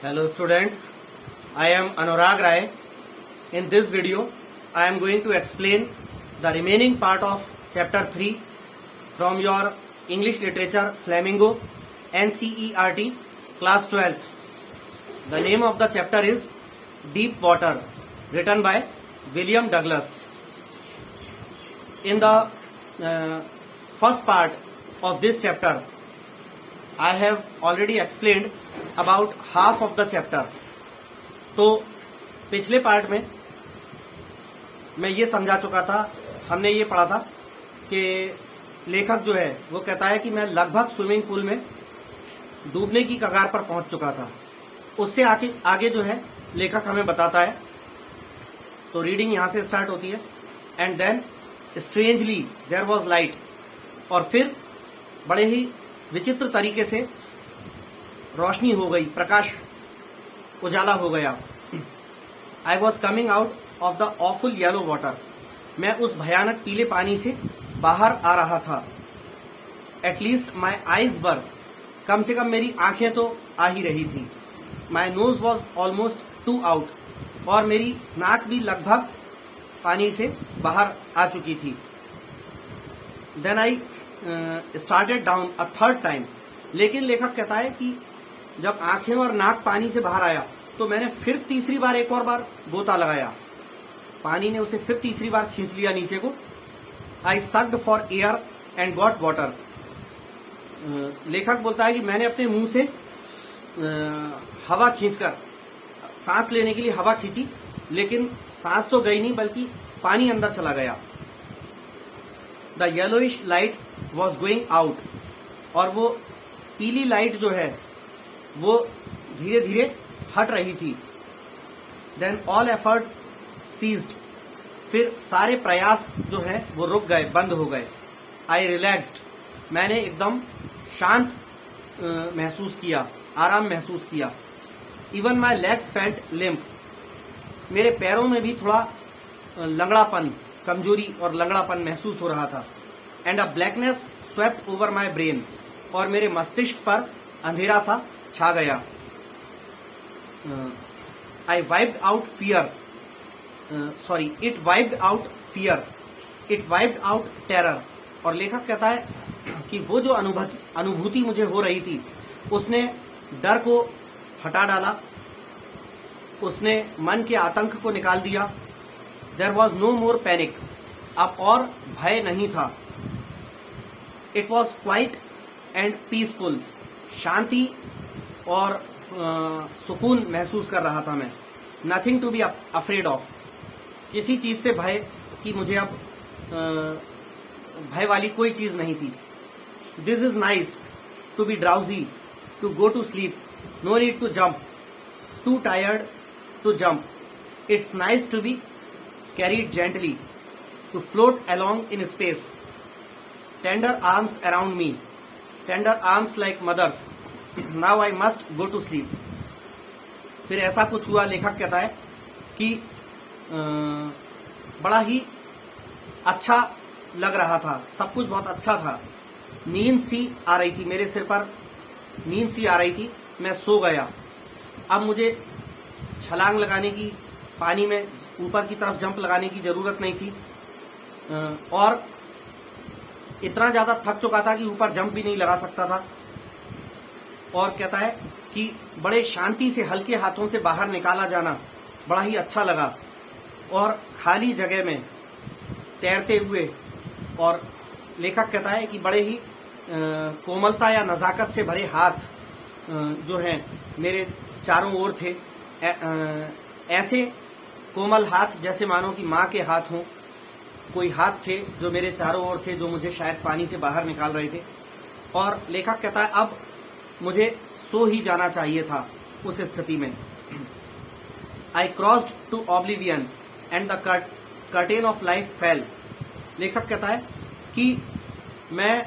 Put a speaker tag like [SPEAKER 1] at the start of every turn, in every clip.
[SPEAKER 1] Hello students, I am Anurag Rai. In this video, I am going to explain the remaining part of chapter 3 from your English Literature Flamingo NCERT class 12th. The name of the chapter is Deep Water, written by William Douglas. In the first part of this chapter, I have already explained about half of the chapter. तो पिछले part में मैं ये समझा चुका था, हमने ये पढ़ा था कि लेखक जो है वो कहता है कि मैं लगभग स्विमिंग पूल में डूबने की कगार पर पहुंच चुका था। उससे आगे जो है लेखक हमें बताता है। तो रीडिंग यहां से स्टार्ट होती है। And then strangely there was light, और फिर बड़े ही विचित्र तरीके से रोशनी हो गई, प्रकाश उजाला हो गया। I was coming out of the awful yellow water, मैं उस भयानक पीले पानी से बाहर आ रहा था। एटलीस्ट माई आईज वर, कम से कम मेरी आंखें तो आ ही रही थी। My nose was almost two out, और मेरी नाक भी लगभग पानी से बाहर आ चुकी थी। Then I started down a third time, लेकिन लेखक कहता है कि जब आंखें और नाक पानी से बाहर आया तो मैंने फिर तीसरी बार एक और बार गोता लगाया। पानी ने उसे फिर तीसरी बार खींच लिया नीचे को। I sucked for air and got water, लेखक बोलता है कि मैंने अपने मुंह से हवा खींचकर, सांस लेने के लिए हवा खींची, लेकिन सांस तो गई नहीं बल्कि पानी अंदर चला गया। The yellowish light was going out, और वो पीली लाइट जो है वो धीरे धीरे हट रही थी। देन ऑल एफर्ट सीज्ड, फिर सारे प्रयास जो है वो रुक गए, बंद हो गए। आई रिलैक्स्ड, मैंने एकदम शांत महसूस किया, आराम महसूस किया। Even my legs felt limp, मेरे पैरों में भी थोड़ा लंगड़ापन, कमजोरी और लंगड़ापन महसूस हो रहा था। And a blackness swept over my brain, और मेरे मस्तिष्क पर अंधेरा सा छा गया। I wiped out fear, it wiped out fear, it wiped out terror, और लेखक कहता है कि वो जो अनुभूति मुझे हो रही थी उसने डर को हटा डाला, उसने मन के आतंक को निकाल दिया। There was no more panic, अब और भय नहीं था। It was quiet and peaceful, शांति और सुकून महसूस कर रहा था मैं। Nothing to be afraid of, किसी चीज से भय की मुझे अब भय वाली कोई चीज नहीं थी। This is nice to be drowsy, to go to sleep, no need to jump, too tired to jump. It's nice to be carried gently, to float along in space. Tender arms around me, tender arms like mother's, now I must go to sleep. फिर ऐसा कुछ हुआ, लेखक कहता है कि बड़ा ही अच्छा लग रहा था, सब कुछ बहुत अच्छा था। नींद सी आ रही थी, मेरे सिर पर नींद सी आ रही थी, मैं सो गया। अब मुझे छलांग लगाने की, पानी में ऊपर की तरफ जंप लगाने की जरूरत नहीं थी, और इतना ज्यादा थक चुका था कि ऊपर जंप भी नहीं लगा सकता था। और कहता है कि बड़े शांति से हल्के हाथों से बाहर निकाला जाना बड़ा ही अच्छा लगा, और खाली जगह में तैरते हुए, और लेखक कहता है कि बड़े ही कोमलता या नजाकत से भरे हाथ जो हैं मेरे चारों ओर थे। ऐसे कोमल हाथ जैसे मानो कि माँ के हाथ हों, कोई हाथ थे जो मेरे चारों ओर थे, जो मुझे शायद पानी से बाहर निकाल रहे थे। और लेखक कहता है अब मुझे सो ही जाना चाहिए था उस स्थिति में। I crossed to oblivion and the curtain of life fell, लेखक कहता है कि मैं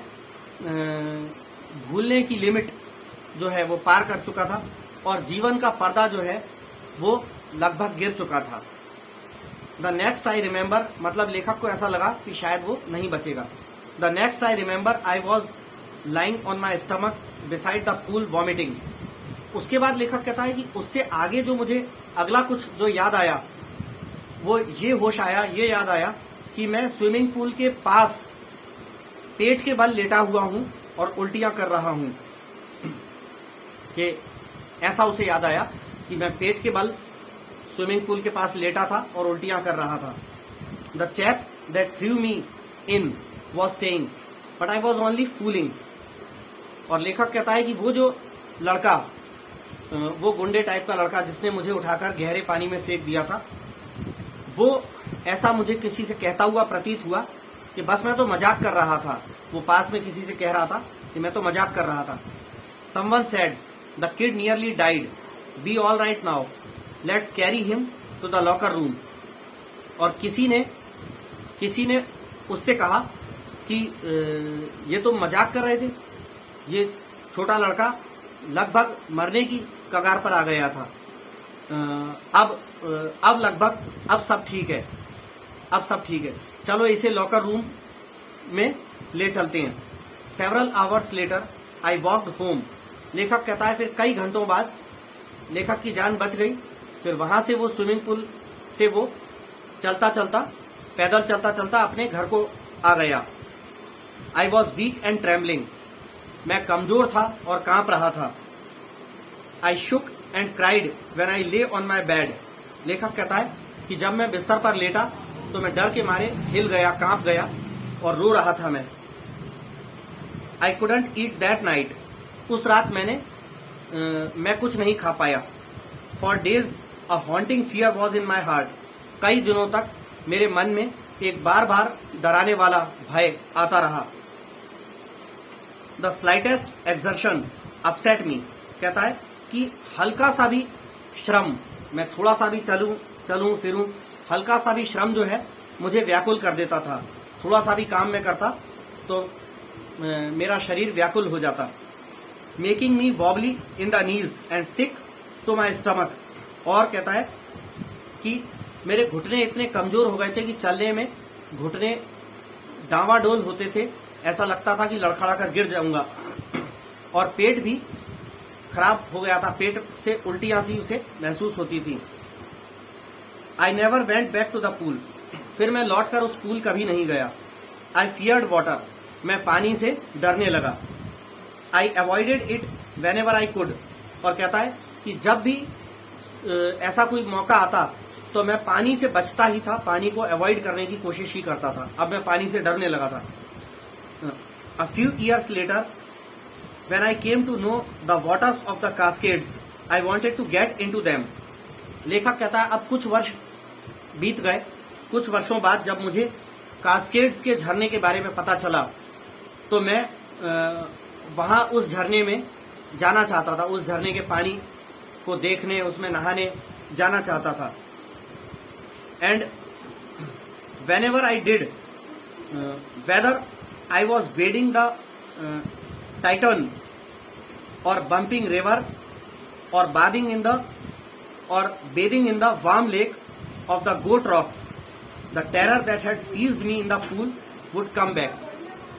[SPEAKER 1] भूलने की लिमिट जो है वो पार कर चुका था, और जीवन का पर्दा जो है वो लगभग गिर चुका था। द नेक्स्ट आई रिमेंबर, मतलब लेखक को ऐसा लगा कि शायद वो नहीं बचेगा। The next I remember I was lying on my stomach beside the pool vomiting. उसके बाद लेखक कहता है कि उससे आगे जो मुझे अगला कुछ जो याद आया, वो ये होश आया, ये याद आया कि मैं स्विमिंग पूल के पास पेट के बल लेटा हुआ हूं और उल्टियां कर रहा हूं। कि ऐसा उसे याद आया कि मैं पेट के बल स्विमिंग पूल के पास लेटा था और उल्टियां कर रहा था। The chap that through me in was saying but I was only fooling. और लेखक कहता है कि वो जो लड़का, वो गुंडे टाइप का लड़का जिसने मुझे उठाकर गहरे पानी में फेंक दिया था, वो ऐसा मुझे किसी से कहता हुआ प्रतीत हुआ कि बस मैं तो मजाक कर रहा था। वो पास में किसी से कह रहा था कि मैं तो मजाक कर रहा था। Someone said, "The kid nearly died. Be all right now. Let's carry him to the locker room." और किसी ने उससे कहा कि ये तो मजाक कर रहे थे, ये छोटा लड़का लगभग मरने की कगार पर आ गया था। अब लगभग अब सब ठीक है, चलो इसे लॉकर रूम में ले चलते हैं। Several hours later, I walked home. लेखक कहता है फिर कई घंटों बाद लेखक की जान बच गई। फिर वहां से वो स्विमिंग पूल से वो पैदल चलता अपने घर को आ गया। I was weak and trembling. मैं कमजोर था और कांप रहा था। आई शुक एंड क्राइड व्हेन आई ले ऑन माई बेड। लेखक कहता है कि जब मैं बिस्तर पर लेटा तो मैं डर के मारे हिल गया, कांप गया और रो रहा था मैं। I couldn't eat that night. उस रात मैं कुछ नहीं खा पाया। For days a haunting fear was in my heart. कई दिनों तक मेरे मन में एक बार बार डराने वाला भय आता रहा। द स्लाइटेस्ट एक्सर्शन अपसेट मी। कहता है कि हल्का सा भी श्रम, मैं थोड़ा सा भी चलूं फिरूं, हल्का सा भी श्रम जो है मुझे व्याकुल कर देता था। थोड़ा सा भी काम मैं करता तो मेरा शरीर व्याकुल हो जाता। Making me wobbly in the knees and sick to my stomach. और कहता है कि मेरे घुटने इतने कमजोर हो गए थे कि चलने में घुटने डांवाडोल होते थे, ऐसा लगता था कि लड़खड़ा कर गिर जाऊंगा। और पेट भी खराब हो गया था, पेट से उल्टियां सी उसे महसूस होती थी। I never went back to the pool. फिर मैं लौटकर उस पूल कभी नहीं गया। I feared water. मैं पानी से डरने लगा। I avoided it whenever I could. और कहता है कि जब भी ऐसा कोई मौका आता तो मैं पानी से बचता ही था, पानी को अवॉइड करने की कोशिश ही करता था। अब मैं पानी से डरने लगा था। A few years later when I came to know the waters of the Cascades I wanted to get into them. लेखक कहता है अब कुछ वर्ष बीत गए। कुछ वर्षों बाद जब मुझे कास्केड्स के झरने के बारे में पता चला तो मैं वहां उस झरने में जाना चाहता था, उस झरने के पानी को देखने, उसमें नहाने जाना चाहता था। And when ever I did, whether I was wedding the Titan और बम्पिंग रिवर और bathing in the bathing in the warm lake of the goat rocks, the terror that had seized me in the pool would come back.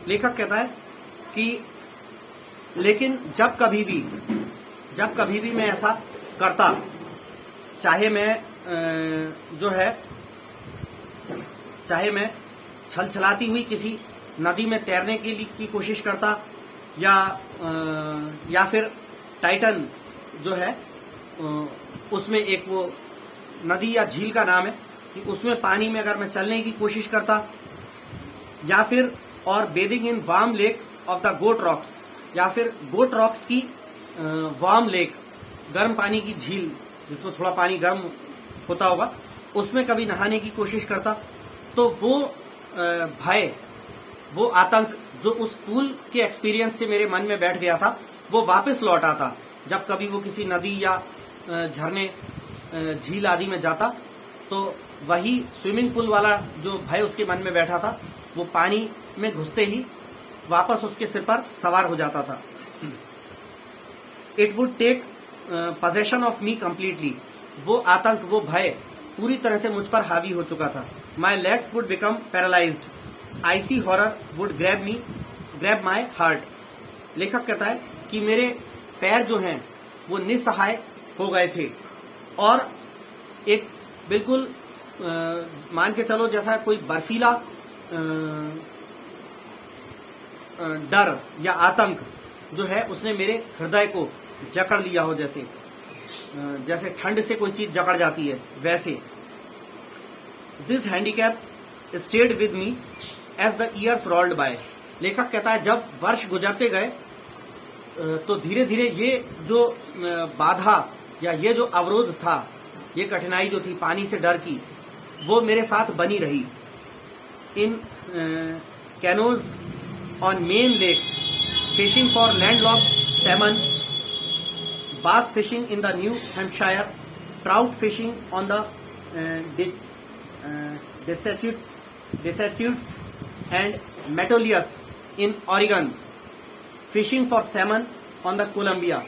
[SPEAKER 1] लेखक कहता है कि लेकिन जब कभी भी मैं ऐसा करता, चाहे मैं छलछलाती हुई किसी नदी में तैरने की कोशिश करता या फिर टाइटन जो है उसमें एक वो नदी या झील का नाम है कि उसमें पानी में अगर मैं चलने की कोशिश करता, या फिर और bathing in warm lake of the Goat Rocks, या फिर गोट रॉक्स की वार्म लेक, गर्म पानी की झील जिसमें थोड़ा पानी गर्म होता होगा, उसमें कभी नहाने की कोशिश करता, तो वो भय, वो आतंक जो उस पूल के एक्सपीरियंस से मेरे मन में बैठ गया था वो वापस लौट आता। जब कभी वो किसी नदी या झरने झील आदि में जाता तो वही स्विमिंग पूल वाला जो भय उसके मन में बैठा था वो पानी में घुसते ही वापस उसके सिर पर सवार हो जाता था। It would take possession of me completely. वो आतंक, वो भय पूरी तरह से मुझ पर हावी हो चुका था। My legs would become paralysed. Icy horror would grab my heart. लेखक कहता है कि मेरे पैर जो हैं वो निस्सहाय हो गए थे और एक बिल्कुल मान के चलो जैसा कोई बर्फीला डर या आतंक जो है उसने मेरे हृदय को जकड़ लिया हो, जैसे ठंड से कोई चीज जकड़ जाती है वैसे। This handicap stayed with me as the years rolled by. लेखक कहता है जब वर्ष गुजरते गए तो धीरे धीरे ये जो बाधा या ये जो अवरोध था, ये कठिनाई जो थी पानी से डर की, वो मेरे साथ बनी रही। In canoes on Maine lakes fishing for landlocked salmon, bass fishing in the New Hampshire, trout fishing on the Deschutes and Metolius in Oregon, fishing for salmon on the Columbia,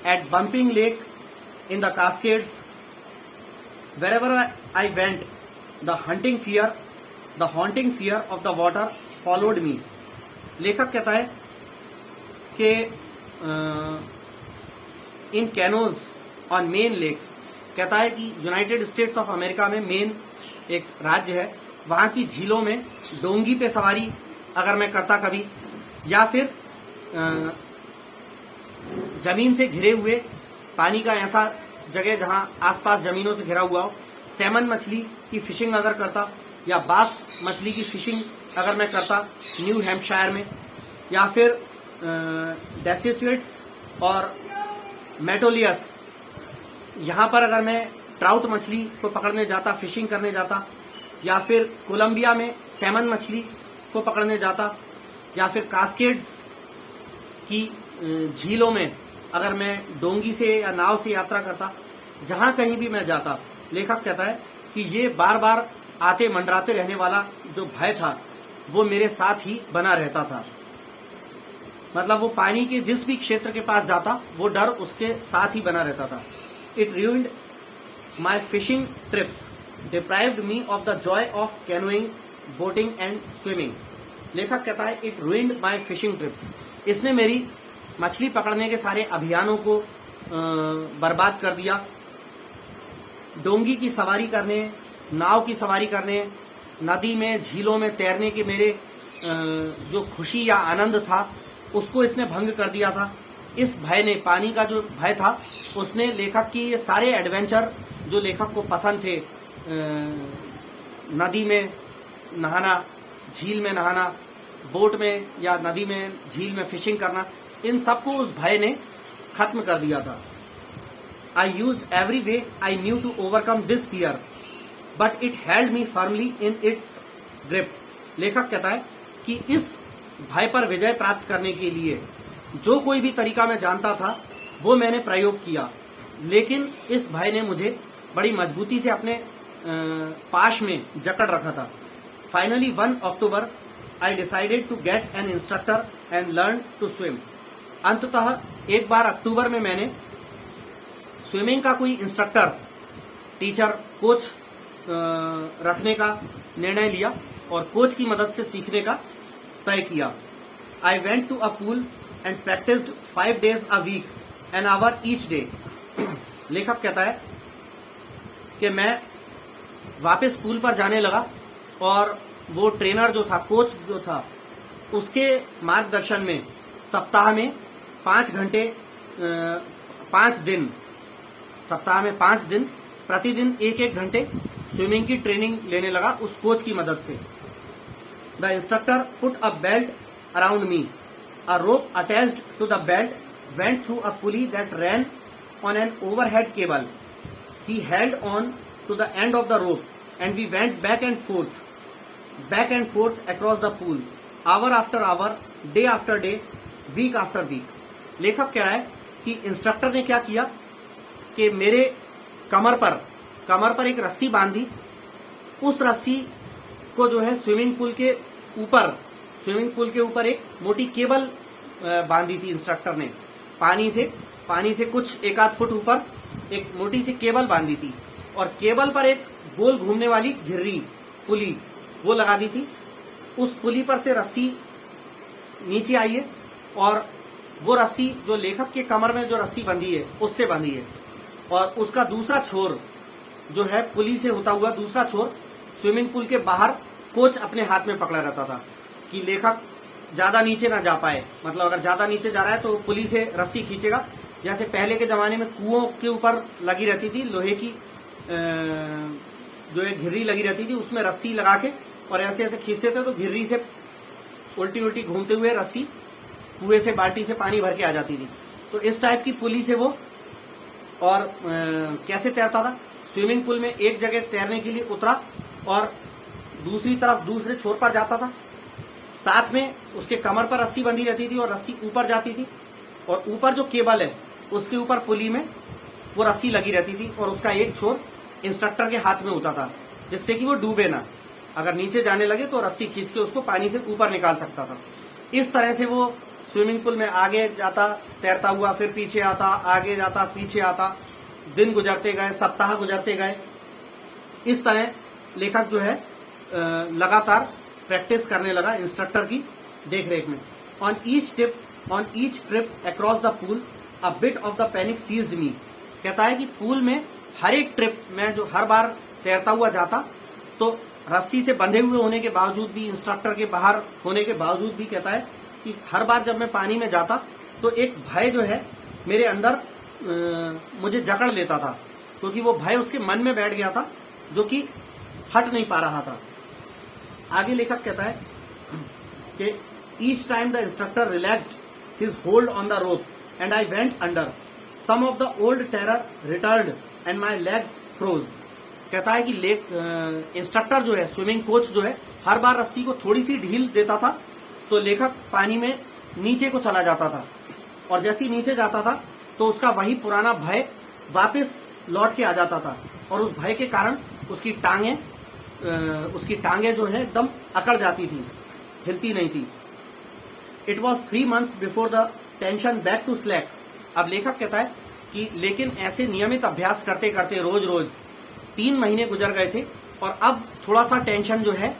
[SPEAKER 1] at Bumping Lake in the Cascades. Wherever I went, the haunting fear of the water followed me. लेखक कहता है कि इन canoes on Maine lakes, कहता है कि United states of America में main एक राज्य है, वहां की झीलों में डोंगी पे सवारी अगर मैं करता कभी, या फिर जमीन से घिरे हुए पानी का ऐसा जगह जहां आसपास जमीनों से घिरा हुआ हो, सैमन मछली की फिशिंग अगर करता या बास मछली की फिशिंग अगर मैं करता न्यू हैम्पशायर में, या फिर डेसेचुएट्स और मेटोलियस यहाँ पर अगर मैं ट्राउट मछली को पकड़ने जाता, फिशिंग करने जाता, या फिर कोलंबिया में सैमन मछली को पकड़ने जाता, या फिर कास्केड्स की झीलों में अगर मैं डोंगी से या नाव से यात्रा करता, जहां कहीं भी मैं जाता, लेखक कहता है कि ये बार बार आते मंडराते रहने वाला जो भय था वो मेरे साथ ही बना रहता था। मतलब वो पानी के जिस भी क्षेत्र के पास जाता वो डर उसके साथ ही बना रहता था। It ruined my fishing trips, deprived me of the Joy of canoeing, boating and swimming. लेखक कहता है it ruined my fishing trips, इसने मेरी मछली पकड़ने के सारे अभियानों को बर्बाद कर दिया। डोंगी की सवारी करने, नाव की सवारी करने, नदी में झीलों में तैरने के मेरे जो खुशी या आनंद था उसको इसने भंग कर दिया था। इस भय ने, पानी का जो भय था, उसने लेखक की ये सारे एडवेंचर जो लेखक को पसंद थे, नदी में नहाना, झील में नहाना, बोट में या नदी में झील में फिशिंग करना, इन सबको उस भय ने खत्म कर दिया था। I used every way I knew to overcome this fear but it held me firmly in its grip. लेखक कहता है कि इस भय पर विजय प्राप्त करने के लिए जो कोई भी तरीका मैं जानता था वो मैंने प्रयोग किया, लेकिन इस भय ने मुझे बड़ी मजबूती से अपने पाश में जकड़ रखा था। Finally 1 October I decided to get an instructor and learn to swim. अंततः एक बार अक्टूबर में मैंने स्विमिंग का कोई इंस्ट्रक्टर, टीचर, कोच रखने का निर्णय लिया और कोच की मदद से सीखने का तय किया। I went to a pool and practised 5 days a week, an hour each day। लेखक कहता है कि मैं वापस पूल पर जाने लगा और वो ट्रेनर जो था, कोच जो था, उसके मार्गदर्शन में सप्ताह में 5 घंटे 5 दिन, सप्ताह में 5 दिन प्रतिदिन 1-1 घंटे स्विमिंग की ट्रेनिंग लेने लगा उस कोच की मदद से। The instructor put a belt around me, a rope attached to the belt went through a pulley that ran on an overhead cable. He held on to the end of the rope and we went back and forth across the pool, hour after hour, day after day, week after week. लेखक कह रहा है कि instructor ने क्या किया कि मेरे कमर पर एक रस्सी बांधी, उस रस्सी को जो है स्विमिंग पूल के ऊपर एक मोटी केबल बांधी थी इंस्ट्रक्टर ने। पानी से कुछ 1-8 फुट ऊपर एक मोटी सी केबल बांधी थी और केबल पर एक गोल घूमने वाली घिर्री पुली वो लगा दी थी। उस पुली पर से रस्सी नीचे आई है और वो रस्सी जो लेखक के कमर में जो रस्सी बंधी है उससे बंधी है, और उसका दूसरा छोर जो है पुली से होता हुआ दूसरा छोर स्विमिंग पूल के बाहर कोच अपने हाथ में पकड़ा रहता था कि लेखक ज्यादा नीचे ना जा पाए। मतलब अगर ज्यादा नीचे जा रहा है तो पुली से रस्सी खींचेगा, जैसे पहले के जमाने में कुओं के ऊपर लगी रहती थी लोहे की जो एक घिर्री लगी रहती थी, उसमें रस्सी लगा के और ऐसे ऐसे खींचते थे तो घिर्री से उल्टी उल्टी घूमते हुए रस्सी कुएं से बाल्टी से पानी भर के आ जाती थी। तो इस टाइप की पुली से वो और कैसे तैरता था, स्विमिंग पूल में एक जगह तैरने के लिए उतरा और दूसरी तरफ दूसरे छोर पर जाता था, साथ में उसके कमर पर रस्सी बंधी रहती थी और रस्सी ऊपर जाती थी, और ऊपर जो केबल है उसके ऊपर पुली में वो रस्सी लगी रहती थी और उसका एक छोर इंस्ट्रक्टर के हाथ में होता था, जिससे कि वो डूबे ना। अगर नीचे जाने लगे तो रस्सी खींच के उसको पानी से ऊपर निकाल सकता था। इस तरह से वो स्विमिंग पूल में आगे जाता तैरता हुआ, फिर पीछे आता, आगे जाता पीछे आता। दिन गुजरते गए, सप्ताह गुजरते गए। इस तरह लेखक जो है लगातार प्रैक्टिस करने लगा इंस्ट्रक्टर की देखरेख में। On each trip across the pool a bit of the panic seized me. कहता है कि पूल में हर एक ट्रिप में जो हर बार तैरता हुआ जाता तो रस्सी से बंधे हुए होने के बावजूद भी, इंस्ट्रक्टर के बाहर होने के बावजूद भी, कहता है कि हर बार जब मैं पानी में जाता तो एक भय जो है मेरे अंदर मुझे जकड़ लेता था, क्योंकि वो भय उसके मन में बैठ गया था जो कि हट नहीं पा रहा था। आगे लेखक कहता है कि each time the instructor relaxed his hold on the rope and I went under, some of the old terror returned and my legs froze. कहता है कि इंस्ट्रक्टर जो है, स्विमिंग कोच जो है, हर बार रस्सी को थोड़ी सी ढील देता था तो लेखक पानी में नीचे को चला जाता था, और जैसे ही नीचे जाता था तो उसका वही पुराना भय वापस लौट के आ जाता था, और उस भय के कारण उसकी टांगे जो है एकदम अकड़ जाती थी, हिलती नहीं थी। It was 3 months before the tension back to slack. अब लेखक कहता है कि लेकिन ऐसे नियमित अभ्यास करते करते रोज रोज 3 महीने गुजर गए थे, और अब थोड़ा सा टेंशन जो है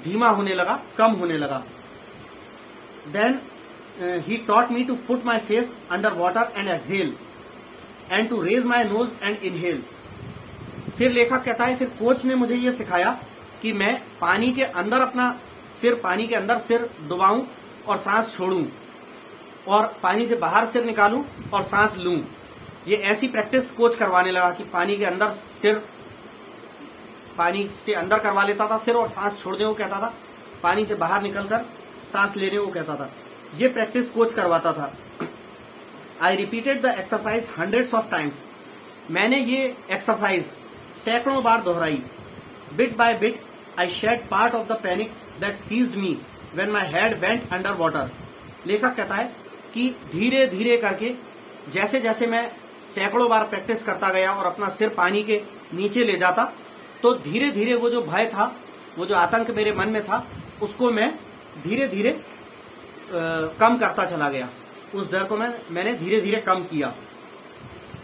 [SPEAKER 1] धीमा होने लगा, कम होने लगा। Then he taught me to put my face under water and exhale and to raise my nose and inhale. फिर लेखक कहता है फिर कोच ने मुझे ये सिखाया कि मैं पानी के अंदर सिर डुबाऊं और सांस छोड़ूं, और पानी से बाहर सिर निकालूं और सांस लूं। ये ऐसी प्रैक्टिस कोच करवाने लगा कि पानी से अंदर करवा लेता था सिर, और सांस छोड़ने को कहता था, पानी से बाहर निकलकर सांस लेने को कहता था। ये प्रैक्टिस कोच करवाता था। I repeated the exercise hundreds of times। मैंने ये एक्सरसाइज सैकड़ों बार दोहराई। Bit by bit I shed part of the panic that seized me when my head went under water. लेखक कहता है कि धीरे धीरे करके जैसे जैसे मैं सैकड़ों बार प्रैक्टिस करता गया और अपना सिर पानी के नीचे ले जाता, तो धीरे धीरे वो जो भय था, वो जो आतंक मेरे मन में था, उसको मैं धीरे धीरे कम करता चला गया। उस डर को मैंने धीरे धीरे कम किया।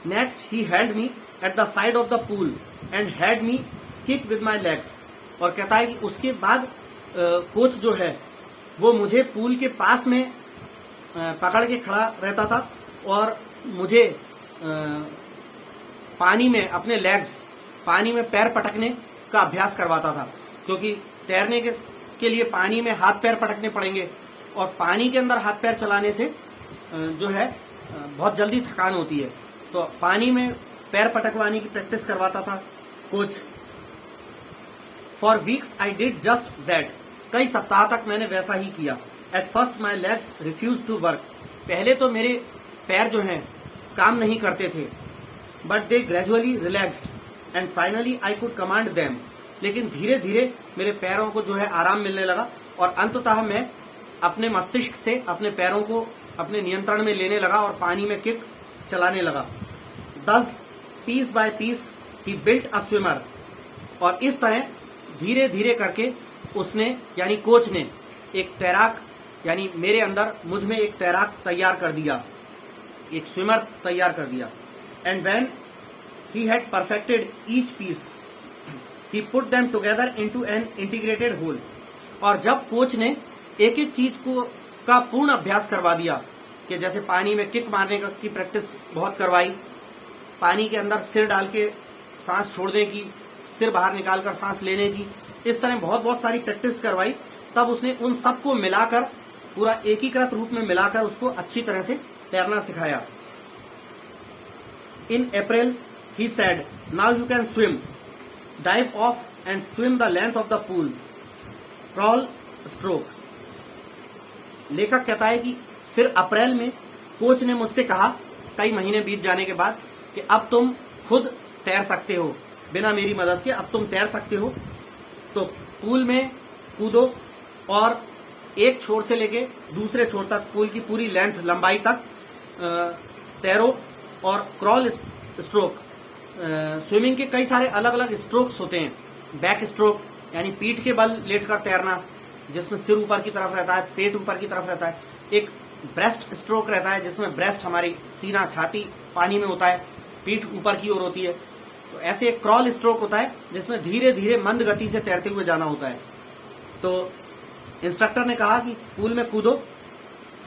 [SPEAKER 1] Next he held me at the side of the pool and had me kick with my legs. और कहता है कि उसके बाद कोच जो है वो मुझे पूल के पास में पकड़ के खड़ा रहता था और मुझे पानी में अपने लेग्स, पानी में पैर पटकने का अभ्यास करवाता था, क्योंकि तैरने के लिए पानी में हाथ पैर पटकने पड़ेंगे, और पानी के अंदर हाथ पैर चलाने से जो है बहुत जल्दी थकान होती है। तो पानी में पैर पटकवाने की प्रैक्टिस करवाता था coach. For weeks I did just that. कई सप्ताह तक मैंने वैसा ही किया। At first my legs refuse to work. पहले तो मेरे पैर जो हैं काम नहीं करते थे, but they gradually relaxed and finally I could command them. लेकिन धीरे धीरे मेरे पैरों को जो है आराम मिलने लगा, और अंततः मैं अपने मस्तिष्क से अपने पैरों को अपने नियंत्रण में लेने लगा और पानी में किक चलाने लगा। Thus, piece by piece he built a swimmer. और इस तरह धीरे धीरे करके उसने, यानी कोच ने, एक तैराक, यानी मेरे अंदर, मुझ में एक तैराक तैयार कर दिया, एक स्विमर तैयार कर दिया। And when he had perfected each piece he put them together into an integrated whole. और जब कोच ने एक एक चीज को का पूर्ण अभ्यास करवा दिया, कि जैसे पानी में किक मारने की प्रैक्टिस बहुत करवाई, पानी के अंदर सिर डाल के सांस छोड़ने की, सिर बाहर निकालकर सांस लेने की, इस तरह बहुत बहुत सारी प्रैक्टिस करवाई। तब उसने उन सबको मिलाकर, पूरा एकीकृत रूप में मिलाकर उसको अच्छी तरह से तैरना सिखाया। In April he said, now you can swim, dive off and swim the length of the pool, crawl stroke. लेखक कहता है कि फिर अप्रैल में कोच ने मुझसे कहा, कई महीने बीत जाने के बाद, कि अब तुम खुद तैर सकते हो, बिना मेरी मदद के अब तुम तैर सकते हो। तो पूल में कूदो और एक छोर से लेके दूसरे छोर तक, पूल की पूरी लेंथ, लंबाई तक तैरो। और क्रॉल स्ट्रोक, स्विमिंग के कई सारे अलग अलग स्ट्रोक्स होते हैं। बैक स्ट्रोक यानी पीठ के बल लेटकर तैरना, जिसमें सिर ऊपर की तरफ रहता है, पेट ऊपर की तरफ रहता है। एक ब्रेस्ट स्ट्रोक रहता है जिसमें ब्रेस्ट, हमारी सीना, छाती पानी में होता है, पीठ ऊपर की ओर होती है। तो ऐसे एक क्रॉल स्ट्रोक होता है जिसमें धीरे धीरे मंद गति से तैरते हुए जाना होता है। तो इंस्ट्रक्टर ने कहा कि पूल में कूदो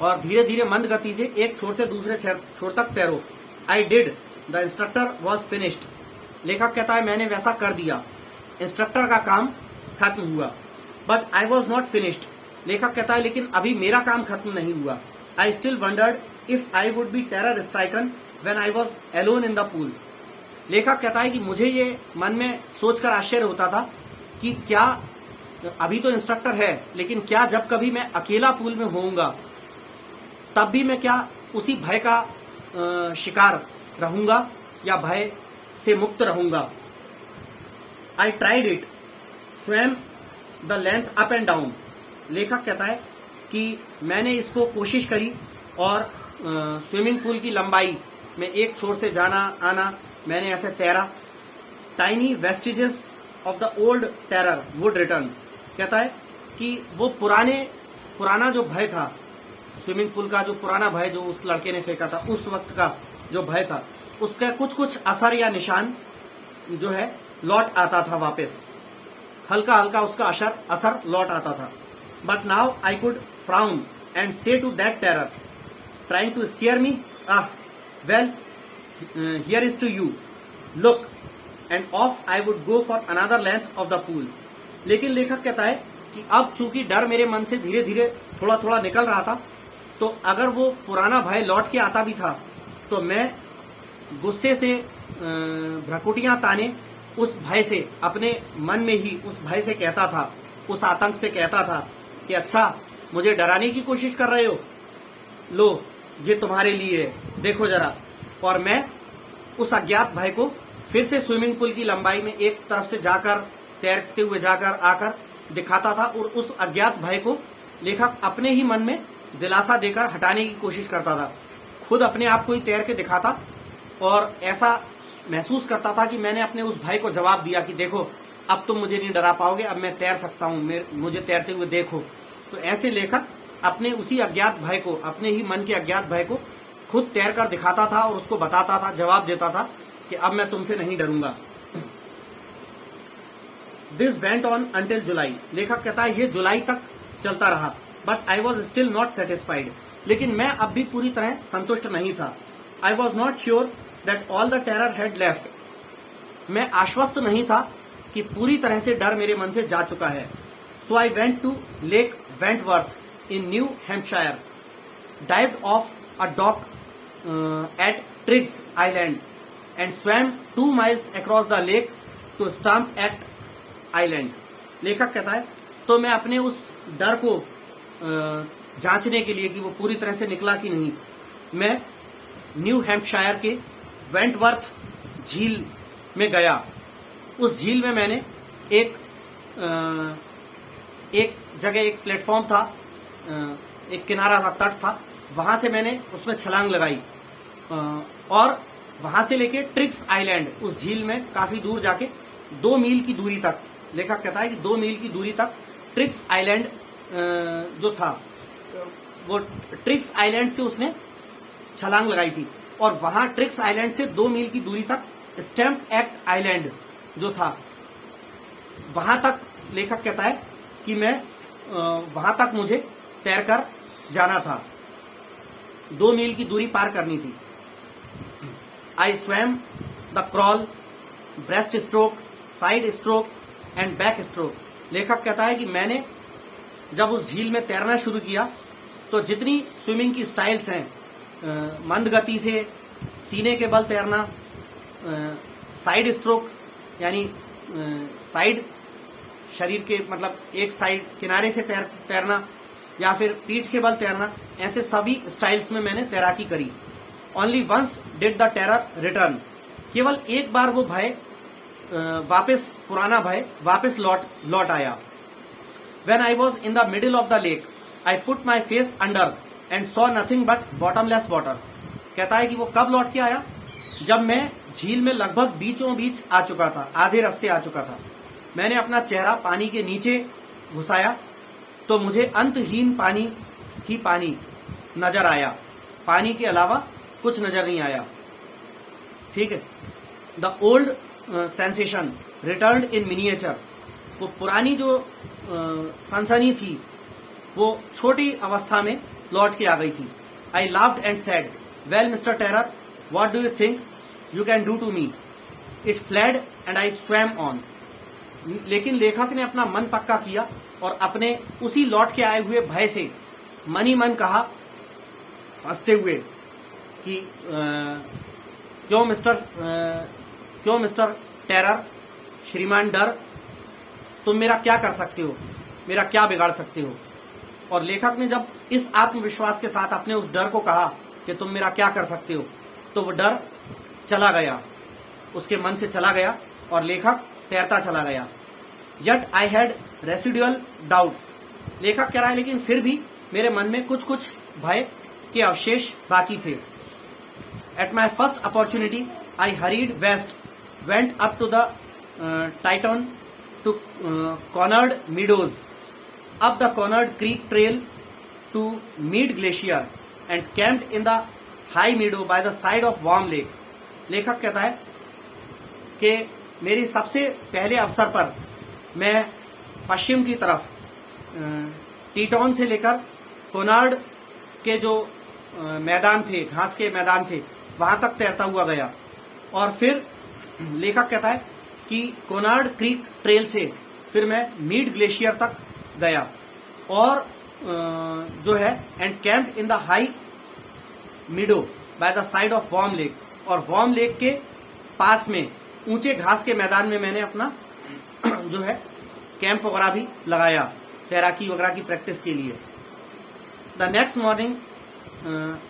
[SPEAKER 1] और धीरे धीरे मंद गति से एक छोर से दूसरे छोर तक तैरो। I did, the instructor was finished. लेखक कहता है मैंने वैसा कर दिया, इंस्ट्रक्टर का काम खत्म हुआ। But I was not finished. लेखक कहता है लेकिन अभी मेरा काम खत्म नहीं हुआ। I still wondered if I would be terror stricken when I was alone in the pool. लेखक कहता है कि मुझे ये मन में सोचकर आश्चर्य होता था कि क्या, अभी तो इंस्ट्रक्टर है, लेकिन क्या जब कभी मैं अकेला पूल में होऊंगा तब भी मैं क्या उसी भय का शिकार रहूंगा या भय से मुक्त रहूंगा। आई ट्राइड इट, स्वयं the length up and down. लेखक कहता है कि मैंने इसको कोशिश करी और स्विमिंग पूल की लंबाई में एक छोर से जाना आना मैंने ऐसे तैरा। Tiny vestiges of the old terror would return. कहता है कि वो पुराना जो भय था, स्विमिंग पूल का जो पुराना भय जो उस लड़के ने फेंका था, उस वक्त का जो भय था, उसका कुछ कुछ असर या निशान जो है लौट आता था वापस, हल्का हल्का उसका असर लौट आता था। But now I could frown and say to that terror trying to scare me, well here is to you, look, and off I would go for another length of the pool. लेकिन लेखक कहता है कि अब चूंकि डर मेरे मन से धीरे धीरे थोड़ा थोड़ा निकल रहा था, तो अगर वो पुराना भय लौट के आता भी था तो मैं गुस्से से भ्रकुटियां ताने उस भय से, अपने मन में ही उस भय से कहता था, उस आतंक से कहता था कि अच्छा मुझे डराने की कोशिश कर रहे हो, लो ये तुम्हारे लिए है, देखो जरा। और मैं उस अज्ञात भय को फिर से स्विमिंग पूल की लंबाई में एक तरफ से जाकर, तैरते हुए जाकर आकर दिखाता था, और उस अज्ञात भय को लेखक अपने ही मन में दिलासा देकर हटाने की कोशिश करता था। खुद अपने आप को ही तैर के दिखाता और ऐसा महसूस करता था कि मैंने अपने उस भय को जवाब दिया कि देखो अब तुम मुझे नहीं डरा पाओगे, अब मैं तैर सकता हूँ, मुझे तैरते हुए देखो। तो ऐसे लेखक अपने उसी अज्ञात भय को, अपने ही मन के अज्ञात भय को खुद तैर कर दिखाता था और उसको बताता था, जवाब देता था कि अब मैं तुमसे नहीं डरूंगा। दिस वेंट ऑन अंटिल जुलाई। लेखक कहता है ये जुलाई तक चलता रहा। But I was still not satisfied. लेकिन मैं अब भी पूरी तरह संतुष्ट नहीं था। I was not sure that all the terror had left. मैं आश्वस्त नहीं था कि पूरी तरह से डर मेरे मन से जा चुका है। So I went to Lake Wentworth in New Hampshire, dived off a dock at Triggs Island and swam 2 miles across the lake to Stamp Act Island. लेखक कहता है तो मैं अपने उस डर को जांचने के लिए कि वो पूरी तरह से निकला कि नहीं, मैं न्यू हैम्पशायर के वेंटवर्थ झील में गया। उस झील में मैंने एक जगह, एक प्लेटफॉर्म था, एक किनारा था, तट था, वहां से मैंने उसमें छलांग लगाई और वहां से लेके ट्रिग्स आइलैंड, उस झील में काफी दूर जाके 2 मील की दूरी तक, लेखक कहता है कि 2 मील की दूरी तक ट्रिग्स आइलैंड जो था, वो ट्रिग्स आइलैंड से उसने छलांग लगाई थी। और वहां ट्रिग्स आइलैंड से 2 मील की दूरी तक स्टैम्प एक्ट आइलैंड जो था, वहां तक लेखक कहता है कि मैं वहां तक मुझे तैरकर जाना था। 2 मील की दूरी पार करनी थी। आई swum the crawl, breast stroke, side stroke and back stroke. लेखक कहता है कि मैंने जब उस झील में तैरना शुरू किया तो जितनी स्विमिंग की स्टाइल्स हैं, मंद गति से सीने के बल तैरना, साइड स्ट्रोक यानी साइड शरीर के मतलब एक साइड किनारे से तैरना, या फिर पीठ के बल तैरना, ऐसे सभी स्टाइल्स में मैंने तैराकी करी। Only once did the terror return. केवल एक बार वो भय वापस, पुराना भय वापस लौट आया। When I was in the middle of the lake, I put my face under and saw nothing but bottomless water. कहता है कि वो कब लौट के आया? जब मैं झील में लगभग बीचों बीच आ चुका था, आधे रास्ते आ चुका था। मैंने अपना चेहरा पानी के नीचे घुसाया तो मुझे अंतहीन पानी ही पानी नजर आया, पानी के अलावा कुछ नजर नहीं आया। ठीक है। The old sensation returned in miniature. वो पुरानी जो सनसनी थी वो छोटी अवस्था में लौट के आ गई थी। I laughed and said, well Mister Terror, what do you think you can do to me? It fled and I swam on. लेकिन लेखक ने अपना मन पक्का किया और अपने उसी लौट के आए हुए भय से मन ही मन कहा, हंसते हुए, कि क्यों मिस्टर टेरर, श्रीमान डर, तुम मेरा क्या कर सकते हो, मेरा क्या बिगाड़ सकते हो? और लेखक ने जब इस आत्मविश्वास के साथ अपने उस डर को कहा कि तुम मेरा क्या कर सकते हो, तो वो डर चला गया, उसके मन से चला गया और लेखक तैरता चला गया। Yet I had residual doubts. लेखक कह रहा है लेकिन फिर भी मेरे मन में कुछ कुछ भय के अवशेष बाकी थे। At my first opportunity I hurried west, went up to the Tieton to Conard Meadows, up the Conard Creek Trail to Mead Glacier and camped in the high meadow by the side of Warm Lake. लेखक कहता है कि मेरी सबसे पहले अवसर पर मैं पश्चिम की तरफ टीटॉन से लेकर कोनार्ड के जो मैदान थे, घास के मैदान थे, वहां तक तैरता हुआ गया। और फिर लेखक कहता है कि कोनार्ड क्रीक ट्रेल से फिर मैं मीड ग्लेशियर तक गया और जो है and camped in the high meadow by the side of Warm Lake. और वार्म लेक के पास में ऊंचे घास के मैदान में मैंने अपना जो है कैंप वगैरह भी लगाया तैराकी वगैरह की प्रैक्टिस के लिए। The next morning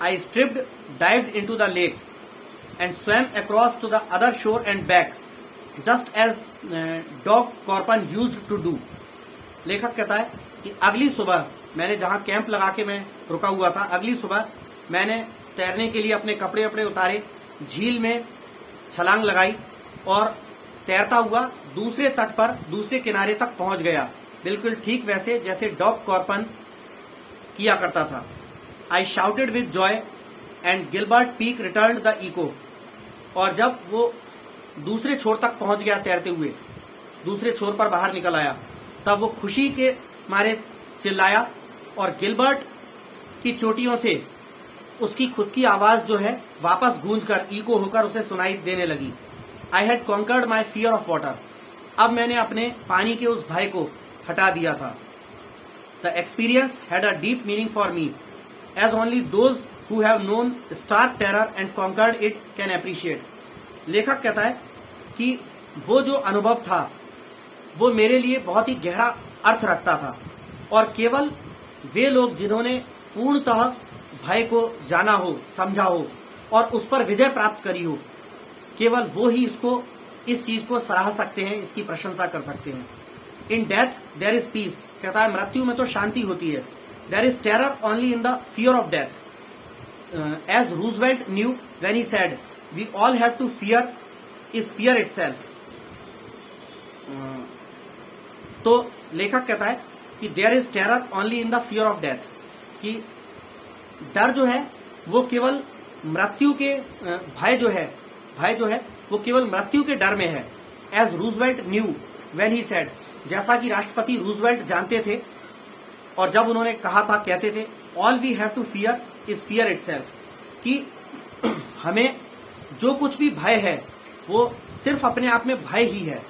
[SPEAKER 1] I stripped, dived into the lake and swam across to the other shore and back just as Doc Corpron used to do. लेखक कहता है कि अगली सुबह मैंने जहां कैंप लगा के मैं रुका हुआ था, अगली सुबह मैंने तैरने के लिए अपने कपड़े वपड़े उतारे, झील में छलांग लगाई और तैरता हुआ दूसरे तट पर, दूसरे किनारे तक पहुंच गया, बिल्कुल ठीक वैसे जैसे डॉग कॉर्पन किया करता था। I shouted with joy and Gilbert Peak return the echo. और जब वो दूसरे छोर तक पहुंच गया तैरते हुए, दूसरे छोर पर बाहर निकल आया, तब वो खुशी के मारे चिल्लाया और गिलबर्ट की चोटियों से उसकी खुद की आवाज जो है वापस गूंजकर इको होकर उसे सुनाई देने लगी। I had conquered my fear of water. अब मैंने अपने पानी के उस भय को हटा दिया था। The experience had a deep meaning for me as only those who have known stark terror and conquered it can appreciate. लेखक कहता है कि वो जो अनुभव था वो मेरे लिए बहुत ही गहरा अर्थ रखता था और केवल वे लोग जिन्होंने पूर्णतः भय को जाना हो, समझा हो और उस पर विजय प्राप्त करी हो, केवल वो ही इस चीज को सराह सकते हैं, इसकी प्रशंसा कर सकते हैं। In death there is peace. कहता है मृत्यु में तो शांति होती है। There is terror only in the fear of death. As Roosevelt knew when he said we all have to fear is fear itself. तो लेखक कहता है कि there is terror only in the fear of death, कि डर जो है वो केवल मृत्यु के भय जो है वो केवल मृत्यु के डर में है। As Roosevelt knew when he said, जैसा कि राष्ट्रपति रूजवेल्ट जानते थे और जब उन्होंने कहा था, कहते थे, all we have to fear is fear itself, कि हमें जो कुछ भी भय है वो सिर्फ अपने आप में भय ही है,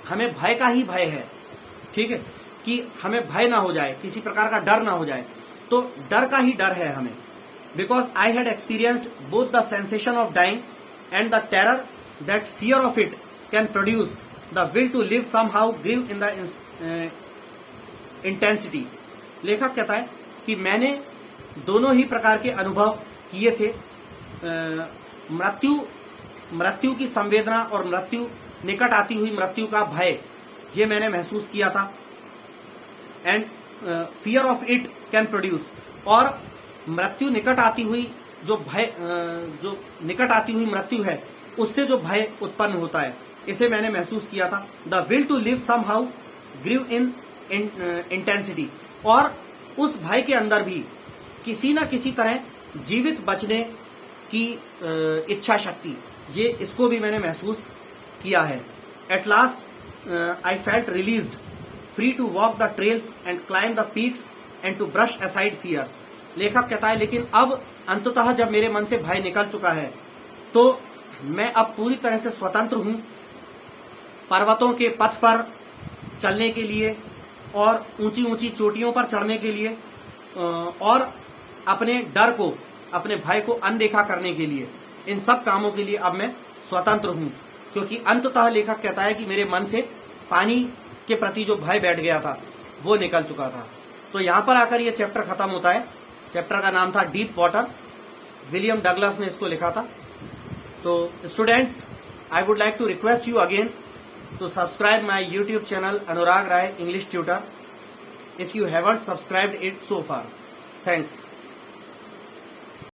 [SPEAKER 1] हमें भय का ही भय है, ठीक है, कि हमें भय ना हो जाए, किसी प्रकार का डर ना हो जाए, तो डर का ही डर है हमें। Because I had experienced both the sensation of dying and the terror that fear of it can produce, the will to live somehow grieve in the intensity. लेखक कहता है कि मैंने दोनों ही प्रकार के अनुभव किए थे, मृत्यु की संवेदना और निकट आती हुई मृत्यु का भय, ये मैंने महसूस किया था। And fear of it can produce, और मृत्यु निकट आती हुई जो भय, जो निकट आती हुई मृत्यु है उससे जो भय उत्पन्न होता है, इसे मैंने महसूस किया था। The will to live somehow grieve in intensity, और उस भय के अंदर भी किसी न किसी तरह जीवित बचने की इच्छा शक्ति, ये इसको भी मैंने महसूस किया है। At last I felt released, free to walk the trails and climb the peaks and to brush aside fear. लेखक कहता है लेकिन अब अंततः जब मेरे मन से भय निकल चुका है तो मैं अब पूरी तरह से स्वतंत्र हूं पर्वतों के पथ पर चलने के लिए और ऊंची ऊंची चोटियों पर चढ़ने के लिए, और अपने डर को, अपने भय को अनदेखा करने के लिए, इन सब कामों के लिए अब मैं स्वतंत्र हूं, क्योंकि अंततः लेखक कहता है कि मेरे मन से पानी के प्रति जो भय बैठ गया था वो निकल चुका था। तो यहां पर आकर ये चैप्टर खत्म होता है। चैप्टर का नाम था डीप वाटर, विलियम डगलस ने इसको लिखा था। तो students, I would like to request you again to subscribe my YouTube channel Anurag Rai English Tutor if you haven't subscribed it so far. Thanks.